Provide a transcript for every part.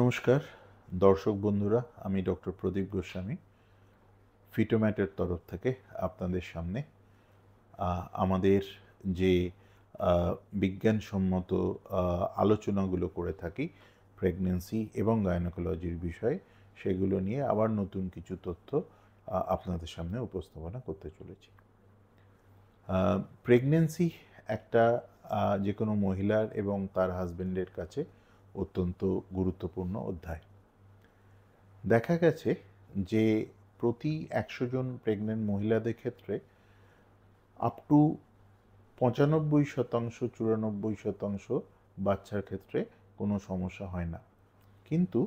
নমস্কার দর্শক বন্ধুরা, আমি ডক্টর প্রদীপ গোস্বামী ফিটোম্যাটের তরফ থেকে আপনাদের সামনে আমাদের যে বিজ্ঞানসম্মত আলোচনাগুলো করে থাকি প্রেগন্যান্সি এবং গাইনোকোলজির বিষয়ে, সেগুলো নিয়ে আবার নতুন কিছু তথ্য আপনাদের সামনে উপস্থাপনা করতে চলেছি। প্রেগন্যান্সি একটা যে কোনো মহিলার এবং তার হাজবেন্ডের কাছে অত্যন্ত গুরুত্বপূর্ণ অধ্যায়। দেখা গেছে যে প্রতি 100 জন প্রেগনেন্ট মহিলাদের ক্ষেত্রে আপ টু 95%, 94% বাচ্চার ক্ষেত্রে কোনো সমস্যা হয় না, কিন্তু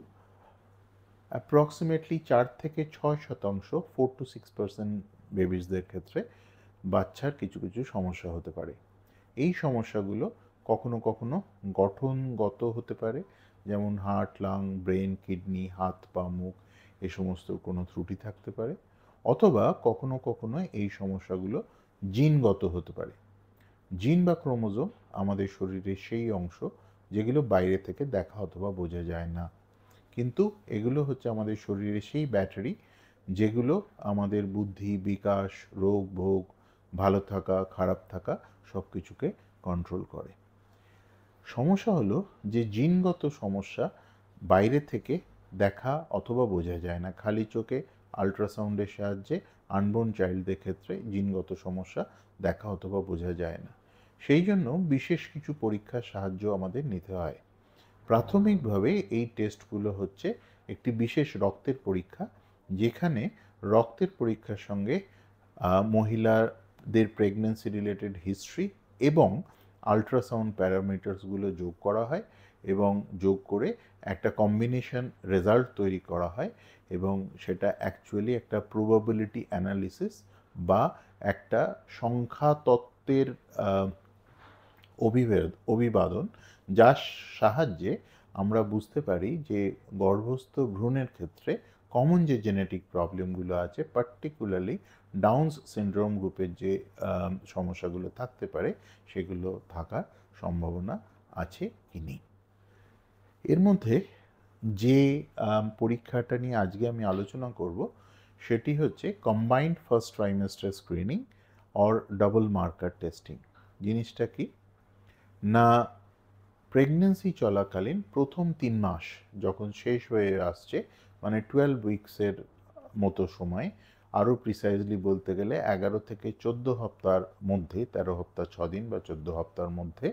অ্যাপ্রক্সিমেটলি 4 থেকে 6%, 4 to 6% বেবিসদের ক্ষেত্রে বাচ্চার কিছু কিছু সমস্যা হতে পারে। এই সমস্যাগুলো কখনো কখনো গঠনগত হতে পারে, যেমন হার্ট, লাং, ব্রেন, কিডনি, হাত, পা, মুখ এ সমস্ত কোনো ত্রুটি থাকতে পারে, অথবা কখনো কখনো এই সমস্যাগুলো জিনগত হতে পারে। জিন বা ক্রোমোজোম আমাদের শরীরের সেই অংশ যেগুলো বাইরে থেকে দেখা অথবা বোঝা যায় না, কিন্তু এগুলো হচ্ছে আমাদের শরীরের সেই ব্যাটারি যেগুলো আমাদের বুদ্ধি, বিকাশ, রোগ ভোগ, ভালো থাকা, খারাপ থাকা সব কিছুকে কন্ট্রোল করে। সমস্যা হলো যে জিনগত সমস্যা বাইরে থেকে দেখা অথবা বোঝা যায় না, খালি চোখে আল্ট্রাসাউন্ডের সাহায্যে আনবোর্ন চাইল্ডদের ক্ষেত্রে জিনগত সমস্যা দেখা অথবা বোঝা যায় না। সেই জন্য বিশেষ কিছু পরীক্ষার সাহায্য আমাদের নিতে হয়। প্রাথমিকভাবে এই টেস্টগুলো হচ্ছে একটি বিশেষ রক্তের পরীক্ষা, যেখানে রক্তের পরীক্ষার সঙ্গে মহিলাদের প্রেগন্যান্সি রিলেটেড হিস্ট্রি এবং আল্ট্রাসাউন্ড প্যারামিটার্সগুলো যোগ করা হয় এবং যোগ করে একটা কম্বিনেশন রেজাল্ট তৈরি করা হয়, এবং সেটা অ্যাকচুয়ালি একটা প্রবাবিলিটি অ্যানালিসিস বা একটা সংখ্যা তত্ত্বের অভিবাদন, যার সাহায্যে আমরা বুঝতে পারি যে গর্ভস্থ ভ্রূণের ক্ষেত্রে কমন যে জেনেটিক প্রবলেমগুলো আছে, পার্টিকুলারলি ডাউনস সিনড্রোম গ্রুপের যে সমস্যাগুলো থাকতে পারে, সেগুলো থাকার সম্ভাবনা আছে কি নেই। এর মধ্যে যে পরীক্ষাটা নিয়ে আজকে আমি আলোচনা করব সেটি হচ্ছে combined first trimester screening or double marker testing. জিনিসটা কি না, প্রেগন্যান্সি চলাকালীন প্রথম 3 মাস যখন শেষ হয়ে আসছে, মানে 12 উইক্সের মতো সময়, আরও প্রিসাইজলি বলতে গেলে 11 থেকে 14 হপ্তার মধ্যে, 13 হপ্তাহ 6 দিন বা 14 হপ্তার মধ্যে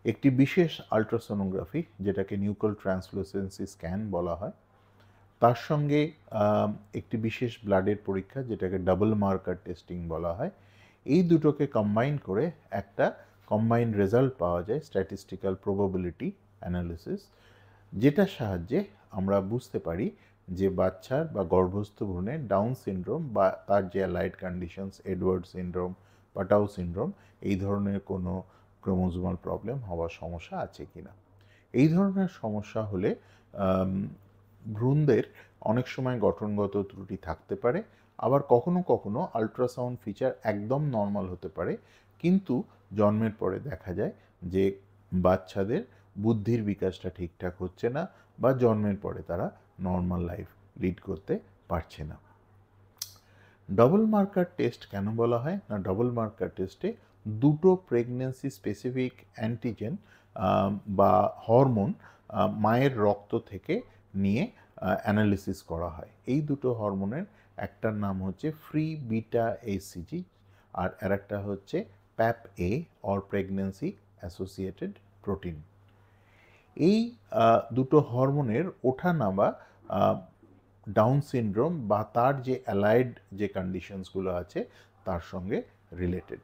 একটি বিশেষ আল্ট্রাসোনোগ্রাফি, যেটাকে নিউক্লিয়ার ট্রান্সলুসেন্সি স্ক্যান বলা হয়, তার সঙ্গে একটি বিশেষ ব্লাডের পরীক্ষা যেটাকে ডাবল মার্কার টেস্টিং বলা হয়, এই দুটোকে কম্বাইন করে একটা কম্বাইন্ড রেজাল্ট পাওয়া যায়, স্ট্যাটিস্টিক্যাল প্রবাবিলিটি অ্যানালিসিস, যেটার সাহায্যে আমরা বুঝতে পারি যে বাচ্চার বা গর্ভস্থ ভ্রূণের ডাউন সিনড্রোম বা তার যে allied conditions, Edward syndrome, Patau syndrome, এই ধরনের কোনো ক্রোমোজোমাল প্রবলেম হওয়ার সমস্যা আছে কিনা। এই ধরনের সমস্যা হলে ভ্রূণদের অনেক সময় গঠনগত ত্রুটি থাকতে পারে, আবার কখনো কখনো আল্ট্রাসাউন্ড ফিচার একদম নর্মাল হতে পারে, কিন্তু জন্মের পরে দেখা যায় যে বাচ্চাদের বুদ্ধির বিকাশটা ঠিকঠাক হচ্ছে না বা জন্মের পরে তারা নর্মাল লাইফ লিড করতে পারছে না। ডবল মার্কার টেস্ট কেন বলা হয় না, ডবল মার্কার টেস্টে দুটো প্রেগন্যান্সি স্পেসিফিক অ্যান্টিজেন বা হরমোন মায়ের রক্ত থেকে নিয়ে অ্যানালিসিস করা হয়। এই দুটো হরমোনের একটার নাম হচ্ছে ফ্রি বিটা এইচসিজি আর আরেকটা হচ্ছে প্যাপ a or pregnancy associated protein. এই দুটো হরমোনের ওঠা নামা ডাউন সিনড্রোম বা তার যে অ্যালাইড যে কন্ডিশনসগুলো আছে তার সঙ্গে রিলেটেড,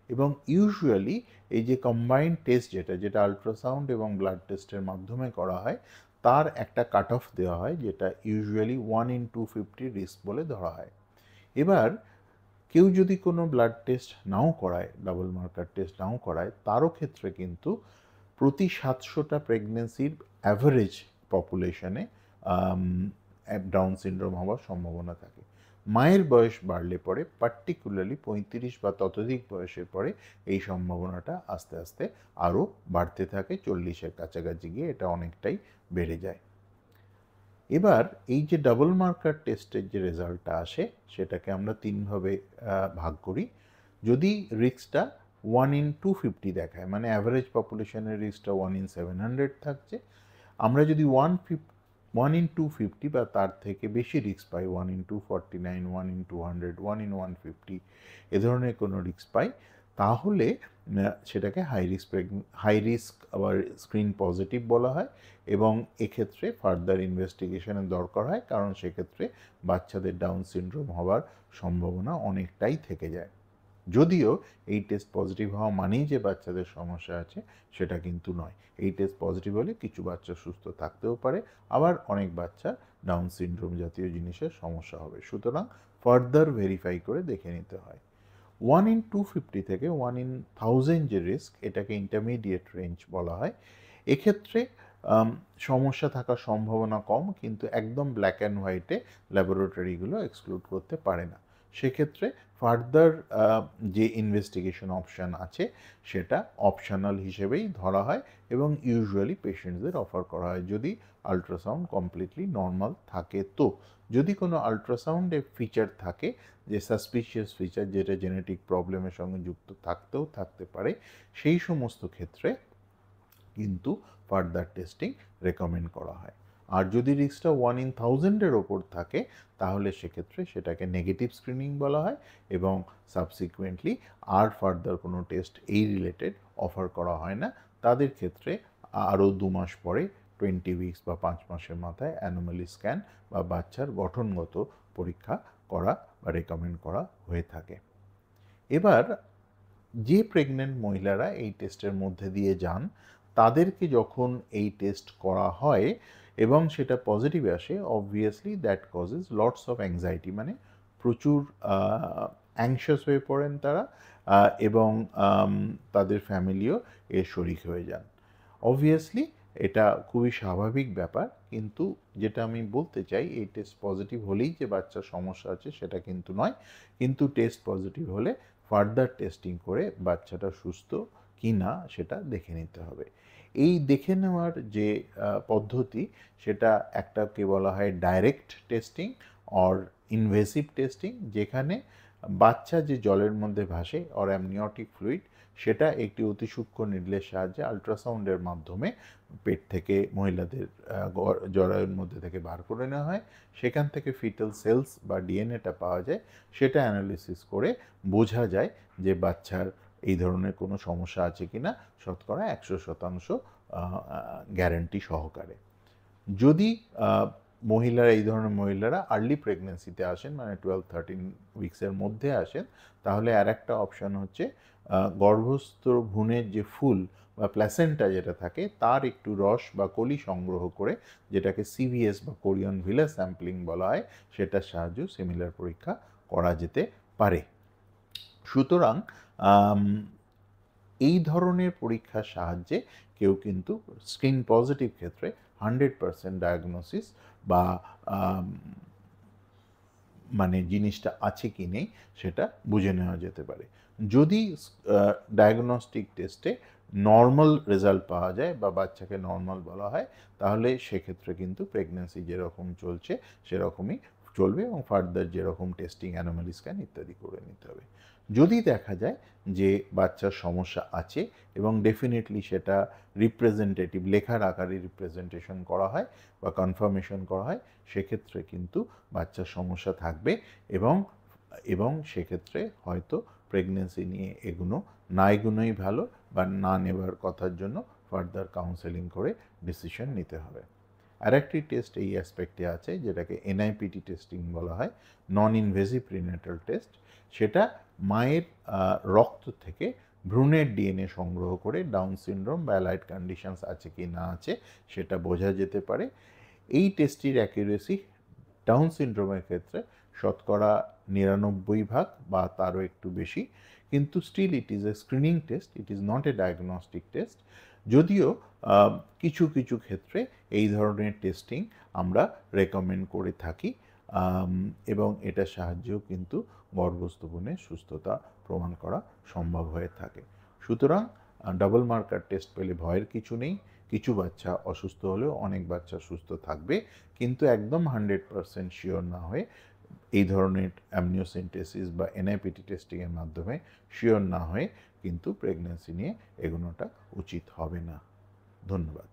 এবং ইউজুয়ালি এই যে কম্বাইন্ড টেস্ট যেটা আল্ট্রাসাউন্ড এবং ব্লাড টেস্টের মাধ্যমে করা হয়, তার একটা কাট অফ দেওয়া হয়, যেটা ইউজুয়ালি 1/250 রিস্ক বলে ধরা হয়। এবার কেউ যদি কোনো ব্লাড টেস্ট নাও করায়, ডাবল মার্কার টেস্ট নাও করায়, তারও ক্ষেত্রে কিন্তু প্রতি 700টা প্রেগনেন্সির অ্যাভারেজ পপুলেশনে ডাউন সিনড্রোম হওয়ার সম্ভাবনা থাকে। মায়ের বয়স বাড়লে পরে, পার্টিকুলারলি 35 বা ততোধিক বয়সের পরে, এই সম্ভাবনাটা আস্তে আস্তে আরও বাড়তে থাকে, 40-এর কাছাকাছি গিয়ে এটা অনেকটাই বেড়ে যায়। এবার এই যে ডাবল মার্কার টেস্টের যে রেজাল্টটা আসে সেটাকে আমরা তিনভাবে ভাগ করি। যদি রিস্কটা 1/250 দেখায়, মানে অ্যাভারেজ পপুলেশনের রিস্কটা 1/700 থাকছে, আমরা যদি 1/250 বা তার থেকে বেশি রিস্ক পাই, 1/49, 1/200, 1/150 এ ধরনের কোনো রিস্ক পাই, তাহলে সেটাকে হাই রিস্ক আবার স্ক্রিন পজিটিভ বলা হয়, এবং এক্ষেত্রে ফার্দার ইনভেস্টিগেশনের দরকার হয়, কারণ সেক্ষেত্রে বাচ্চাদের ডাউন সিনড্রোম হওয়ার সম্ভাবনা অনেকটাই থেকে যায়। যদিও এই টেস্ট পজিটিভ হওয়া মানেই যে বাচ্চাদের সমস্যা আছে সেটা কিন্তু নয়। এই টেস্ট পজিটিভ হলে কিছু বাচ্চা সুস্থ থাকতেও পারে, আবার অনেক বাচ্চা ডাউন সিনড্রোম জাতীয় জিনিসের সমস্যা হবে। সুতরাং ফার্দার ভেরিফাই করে দেখে নিতে হয়। 1/250 থেকে 1/1000 যে রিস্ক, এটাকে ইন্টারমিডিয়েট রেঞ্জ বলা হয়। এক্ষেত্রে সমস্যা থাকার সম্ভাবনা কম, কিন্তু একদম ব্ল্যাক অ্যান্ড হোয়াইটে ল্যাবরেটরিগুলো এক্সক্লুড করতে পারে না। সেক্ষেত্রে ফার্দার যে ইনভেস্টিগেশন অপশান আছে সেটা অপশনাল হিসেবেই ধরা হয়, এবং ইউজুয়ালি পেশেন্টসদের অফার করা হয় যদি আলট্রাসাউন্ড কমপ্লিটলি নর্মাল থাকে। তো যদি কোনো আলট্রাসাউন্ডে ফিচার থাকে যে সাসপিশিয়াস ফিচার, যেটা জেনেটিক প্রবলেমের সঙ্গে যুক্ত থাকতেও থাকতে পারে, সেই সমস্ত ক্ষেত্রে কিন্তু ফার্দার টেস্টিং রেকমেন্ড করা হয়। আর যদি রিস্কটা 1/1000-এর ওপর থাকে, তাহলে সেক্ষেত্রে সেটাকে নেগেটিভ স্ক্রিনিং বলা হয়, এবং সাবসিকুয়েন্টলি আর ফার্দার কোনো টেস্ট এই রিলেটেড অফার করা হয় না। তাদের ক্ষেত্রে আরও 2 মাস পরে, 20 উইকস বা 5 মাসের মাথায় অ্যানোমালি স্ক্যান বা বাচ্চার গঠনগত পরীক্ষা করা বা রেকমেন্ড করা হয়ে থাকে। এবার যে প্রেগনেন্ট মহিলারা এই টেস্টের মধ্যে দিয়ে যান, তাদেরকে যখন এই টেস্ট করা হয় এবং সেটা পজিটিভ আসে, obviously that causes lots of anxiety, মানে প্রচুর অ্যাংশাস হয়ে পড়েন তারা, এবং তাদের ফ্যামিলিও এর শরিক হয়ে যান। অবভিয়াসলি এটা খুবই স্বাভাবিক ব্যাপার, কিন্তু যেটা আমি বলতে চাই, এই টেস্ট পজিটিভ হলেই যে বাচ্চার সমস্যা আছে সেটা কিন্তু নয়, কিন্তু টেস্ট পজিটিভ হলে ফার্দার টেস্টিং করে বাচ্চাটা সুস্থ কি না সেটা দেখে নিতে হবে। এই দেখে নেওয়ার যে পদ্ধতি, সেটা একটাকে বলা হয় direct testing or invasive testing, যেখানে বাচ্চা যে জলের মধ্যে ভাসে অর অ্যামনিওটিক ফ্লুইড, সেটা একটি অতি সূক্ষ্ম নিডলের সাহায্যে আল্ট্রাসাউন্ডের মাধ্যমে পেট থেকে, মহিলাদের জরায়ুর মধ্যে থেকে বার করে নেওয়া হয়। সেখান থেকে ফিটাল সেলস বা ডিএনএটা পাওয়া যায়, সেটা অ্যানালিসিস করে বোঝা যায় যে বাচ্চার এই ধরনের কোনো সমস্যা আছে কিনা, শতকরা 100% গ্যারান্টি সহকারে। যদি মহিলারা, এই ধরনের মহিলারা আর্লি প্রেগনেন্সিতে আসেন, মানে 12-13 উইক্সের মধ্যে আসেন, তাহলে আর একটা অপশান হচ্ছে গর্ভস্থ ভ্রূণের যে ফুল বা প্ল্যাসেন্টা যেটা থাকে, তার একটু রস বা কলি সংগ্রহ করে, যেটাকে সিভিএস বা কোরিয়ান ভিলা স্যাম্পলিং বলা হয়, সেটার সাহায্যে সিমিলার পরীক্ষা করা যেতে পারে। সুতরাং এই ধরনের পরীক্ষার সাহায্যে কেউ কিন্তু স্ক্রিন পজিটিভ ক্ষেত্রে 100% ডায়াগনোসিস বা মানে জিনিসটা আছে কি নেই সেটা বুঝে নেওয়া যেতে পারে। যদি ডায়াগনস্টিক টেস্টে নর্মাল রেজাল্ট পাওয়া যায় বা বাচ্চাকে নর্মাল বলা হয়, তাহলে সেক্ষেত্রে কিন্তু প্রেগনেন্সি যেরকম চলছে সেরকমই চলবে, এবং ফার্দার যেরকম টেস্টিং, অ্যানোমালি স্ক্যান ইত্যাদি করে নিতে হবে। যদি দেখা যায় যে বাচ্চার সমস্যা আছে এবং ডেফিনেটলি সেটা রিপ্রেজেন্টেটিভ, লেখার আকারে রিপ্রেজেন্টেশন করা হয় বা কনফার্মেশন করা হয়, সেক্ষেত্রে কিন্তু বাচ্চার সমস্যা থাকবে, এবং সেক্ষেত্রে হয়তো প্রেগনেন্সি নিয়ে না এগুনোই ভালো, বা না নেবার কথার জন্য ফার্দার কাউন্সেলিং করে ডিসিশন নিতে হবে। আরেকটি টেস্ট এই অ্যাসপেক্টে আছে, যেটাকে এনআইপিটি টেস্টিং বলা হয়, নন ইনভেসিভ প্রিনেটাল টেস্ট। সেটা মায়ের রক্ত থেকে ভ্রূণের ডিএনএ সংগ্রহ করে ডাউন সিনড্রোম বা অ্যালাইড কন্ডিশনস আছে কি না আছে সেটা বোঝা যেতে পারে। এই টেস্টটির অ্যাকিউরেসি ডাউন সিনড্রোমের ক্ষেত্রে শতকরা 99% বা তারও একটু বেশি, কিন্তু still it is a screening test, it is not a diagnostic test. যদিও কিছু কিছু ক্ষেত্রে এই ধরনের টেস্টিং আমরা রেকমেন্ড করে থাকি, এবং এটার সাহায্যেও কিন্তু গর্ভস্থ ভ্রূণের সুস্থতা প্রমাণ করা সম্ভব হয়ে থাকে। সুতরাং ডাবল মার্কার টেস্ট পেলে ভয়ের কিছু নেই, কিছু বাচ্চা অসুস্থ হলেও অনেক বাচ্চা সুস্থ থাকবে, কিন্তু একদম 100% শিওর না হয়ে এই ধরনের অ্যামনিওসেন্টেসিস বা এনআইপিটি টেস্টিংয়ের মাধ্যমে শিওর না হয়ে কিন্তু প্রেগন্যান্সি নিয়ে এগোনোটা উচিত হবে না। ধন্যবাদ।